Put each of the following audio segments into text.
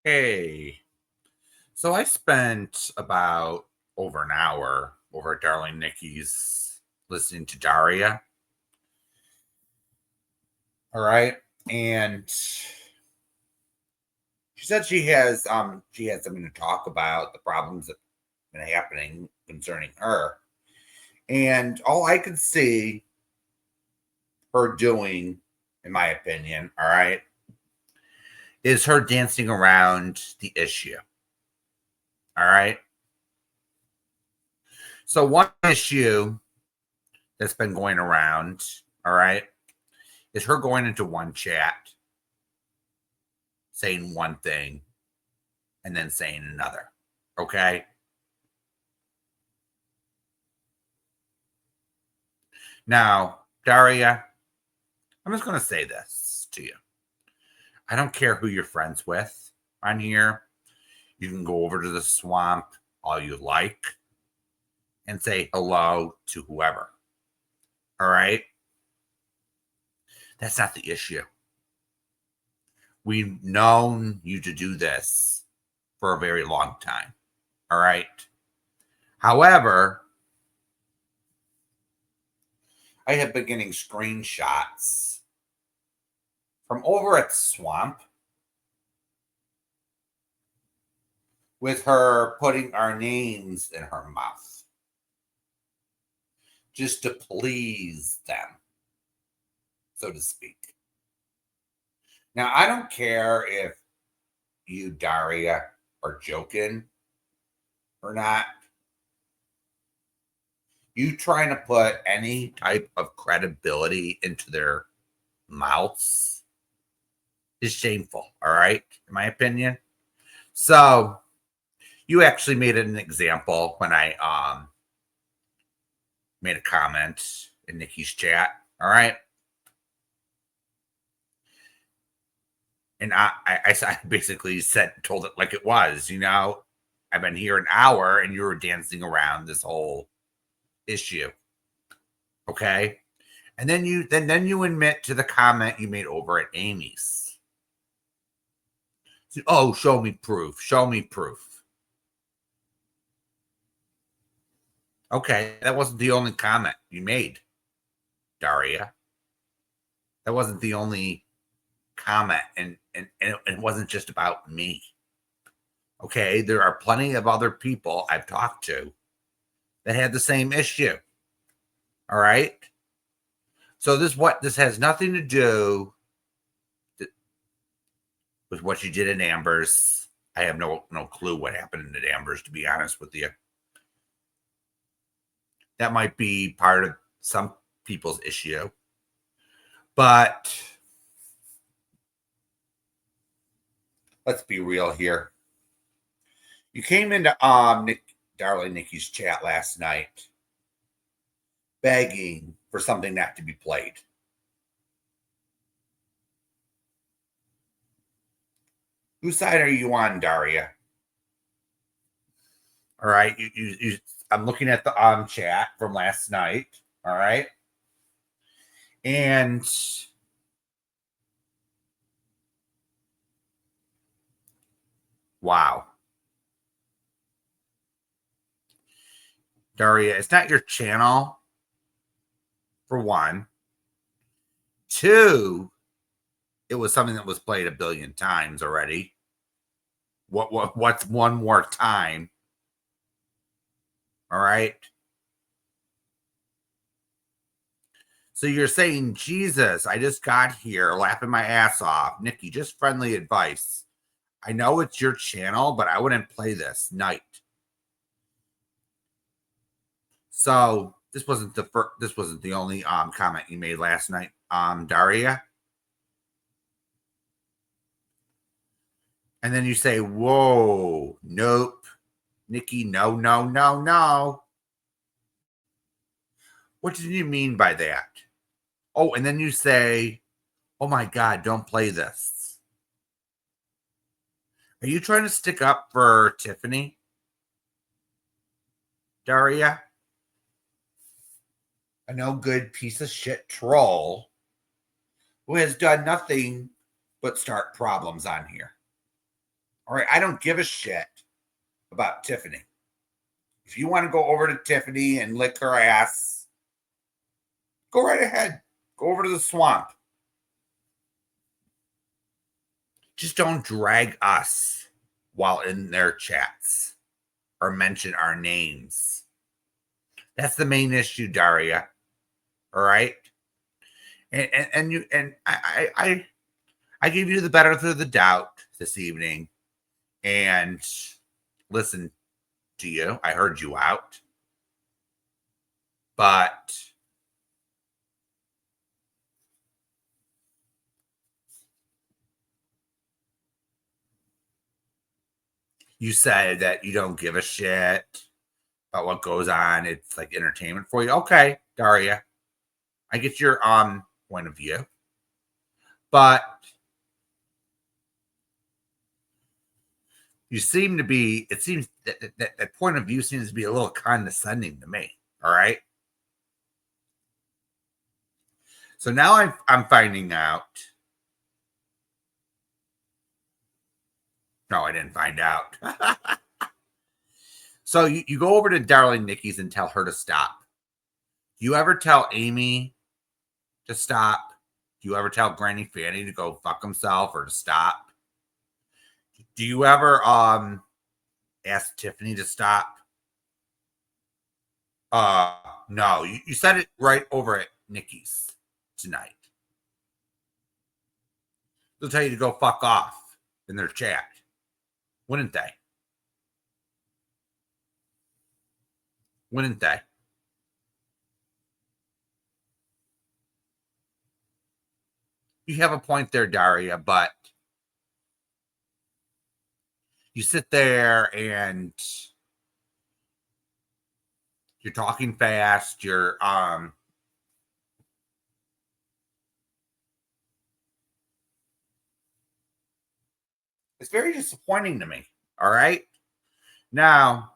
Hey, so I spent about over an hour over at Darling Nikki's listening to Daria. All right. And she said she had something to talk about, the problems that have been happening concerning her. And all I could see her doing, in my opinion, all right, is her dancing around the issue. All right. So one issue that's been going around, all right, is her going into one chat, saying one thing, and then saying another. Okay. Now, Daria, I'm just going to say this to you. I don't care who you're friends with on here. You can go over to the swamp all you like and say hello to whoever. All right. That's not the issue. We've known you to do this for a very long time. All right. However, I have been getting screenshots from over at the swamp with her putting our names in her mouth just to please them, so to speak. Now, I don't care if you, Daria, are joking or not. You trying to put any type of credibility into their mouths is shameful, all right, in my opinion. So you actually made an example when I made a comment in Nikki's chat, all right? And I basically told it like it was, I've been here an hour and you were dancing around this whole issue. Okay. And then you admit to the comment you made over at Amy's. So, oh, show me proof. Show me proof. Okay, that wasn't the only comment you made, Daria. That wasn't the only comment, and it wasn't just about me. Okay, there are plenty of other people I've talked to that had the same issue. All right. So this has nothing to do with what you did in Amber's. I have no clue what happened in Amber's, to be honest with you. That might be part of some people's issue. But let's be real here. You came into Darling Nikki's chat last night begging for something not to be played. Whose side are you on, Daria? All right, I'm looking at the chat from last night. All right, and wow, Daria, it's not your channel. For one, two, it was something that was played a billion times already. What's one more time? All right. So you're saying, Jesus, I just got here laughing my ass off. Nikki, just friendly advice. I know it's your channel, but I wouldn't play this night. So this wasn't the only comment you made last night, Daria. And then you say, whoa, nope. Nikki, no, no, no, no. What did you mean by that? Oh, and then you say, oh my God, don't play this. Are you trying to stick up for Tiffany, Daria? A no good piece of shit troll who has done nothing but start problems on here. All right. I don't give a shit about Tiffany. If you want to go over to Tiffany and lick her ass, go right ahead. Go over to the swamp. Just don't drag us while in their chats or mention our names. That's the main issue, Daria. All right. I give you the benefit of the doubt this evening and listen to you. I heard you out. But you said that you don't give a shit about what goes on. It's like entertainment for you. Okay, Daria. I get your point of view. But you seem to be, it seems that point of view seems to be a little condescending to me. All right. So now I'm finding out. No, I didn't find out. So you go over to Darling Nikki's and tell her to stop. Do you ever tell Amy to stop? Do you ever tell Granny Fanny to go fuck himself or to stop? Do you ever ask Tiffany to stop? No, you said it right over at Nikki's tonight. They'll tell you to go fuck off in their chat, wouldn't they? Wouldn't they? You have a point there, Daria, but you sit there and you're talking fast, you're it's very disappointing to me. All right. Now,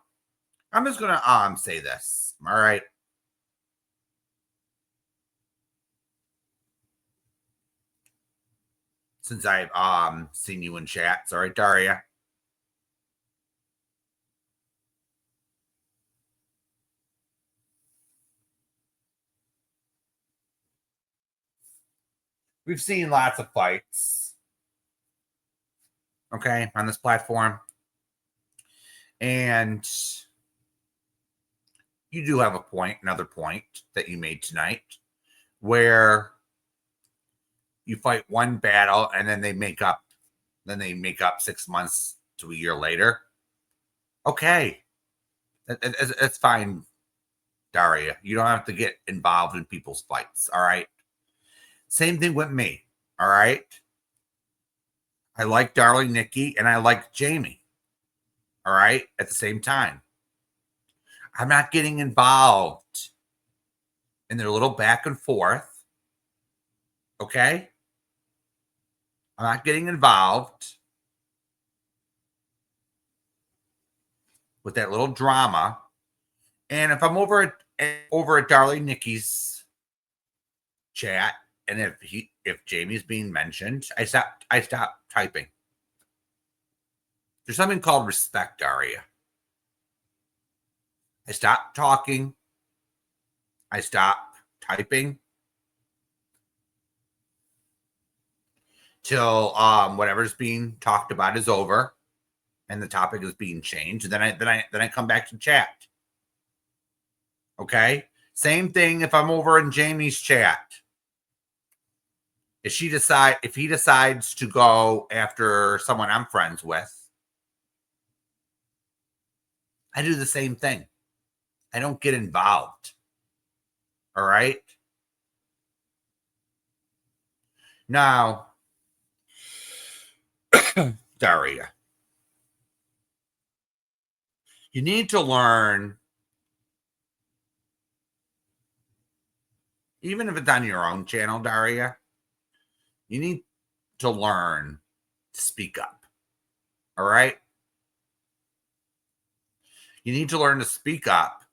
I'm just gonna say this. All right. Since I've seen you in chats, all right, Daria. We've seen lots of fights, okay, on this platform. And you do have a point, another point that you made tonight, where you fight one battle and then they make up 6 months to a year later. Okay. It's fine, Daria. You don't have to get involved in people's fights. All right. Same thing with me. All right. I like Darling Nikki and I like Jamie. All right. At the same time, I'm not getting involved in their little back and forth. Okay. I'm not getting involved with that little drama. And if I'm over at Darling Nikki's chat, and if Jamie's being mentioned, I stop typing. There's something called respect, Daria. I stop talking. I stop typing till whatever's being talked about is over and the topic is being changed. And then I come back to chat. Okay. Same thing if I'm over in Jamie's chat. If he decides to go after someone I'm friends with, I do the same thing. I don't get involved. All right. Now, Daria, you need to learn, even if it's on your own channel, Daria, you need to learn to speak up. All right. You need to learn to speak up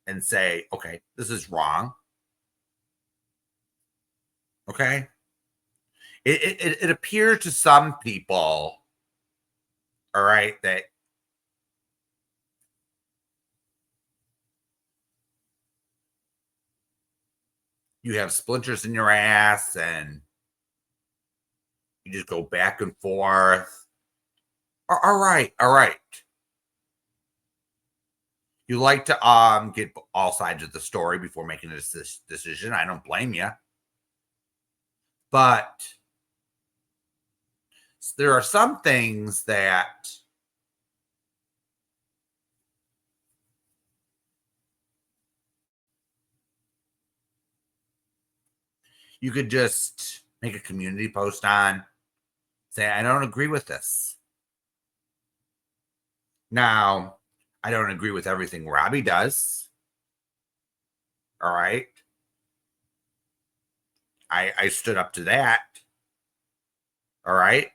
and say, okay, this is wrong. Okay. It appears to some people all right, that you have splinters in your ass and you just go back and forth. All right, all right. You like to get all sides of the story before making a decision. I don't blame you. But there are some things that you could just make a community post on, say, I don't agree with this. Now, I don't agree with everything Robbie does. All right. I stood up to that. All right.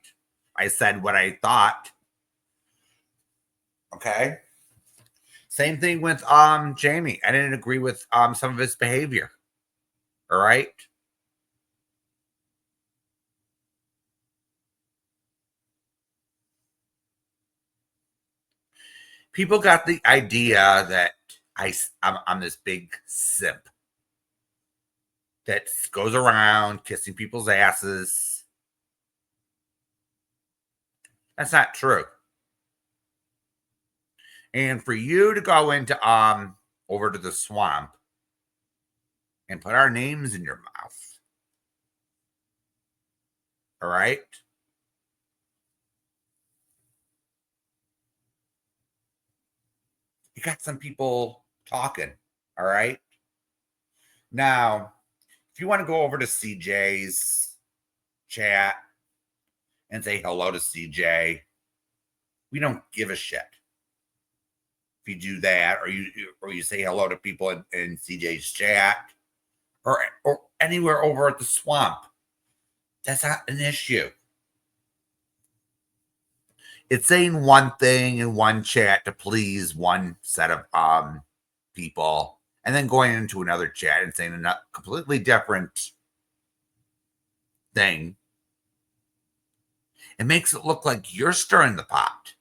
I said what I thought. Okay. Same thing with Jamie. I didn't agree with some of his behavior. All right. People got the idea that I'm this big simp that goes around kissing people's asses. That's not true. And for you to go into over to the swamp and put our names in your mouth, all right? You got some people talking, all right? Now, if you want to go over to CJ's chat and say hello to CJ, we don't give a shit. If you do that, or you say hello to people in CJ's chat, or anywhere over at the swamp, that's not an issue. It's saying one thing in one chat to please one set of people, and then going into another chat and saying a completely different thing. It makes it look like you're stirring the pot.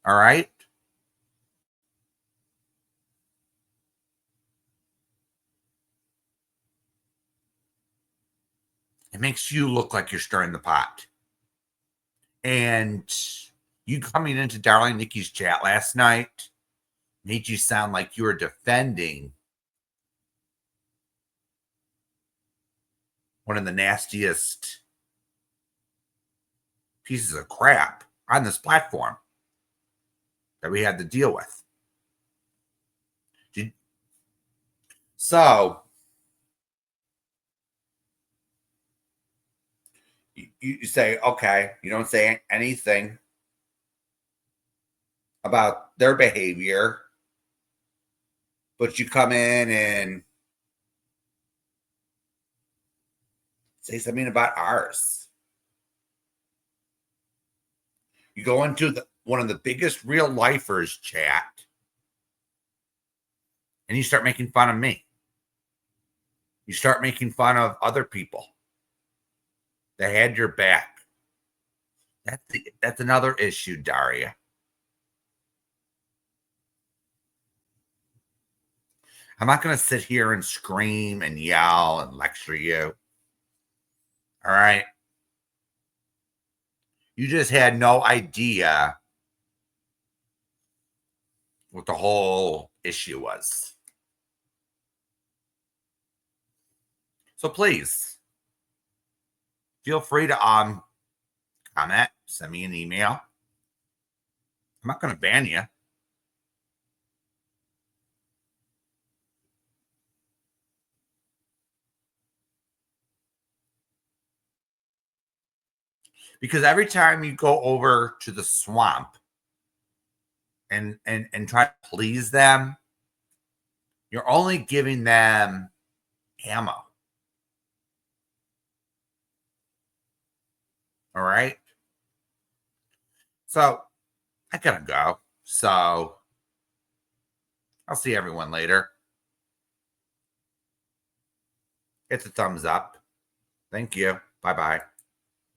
All right? It makes you look like you're stirring the pot. And you coming into Darling Nikki's chat last night made you sound like you were defending one of the nastiest pieces of crap on this platform that we had to deal with. So you say, okay, you don't say anything about their behavior, but you come in and say something about ours. You go into one of the biggest real lifers chat and you start making fun of me. You start making fun of other people that had your back. That's another issue, Daria. I'm not going to sit here and scream and yell and lecture you. All right. You just had no idea what the whole issue was. So please feel free to comment, send me an email. I'm not going to ban you. Because every time you go over to the swamp and try to please them, you're only giving them ammo. All right. So I gotta go. So I'll see everyone later. Hit the thumbs up. Thank you. Bye bye.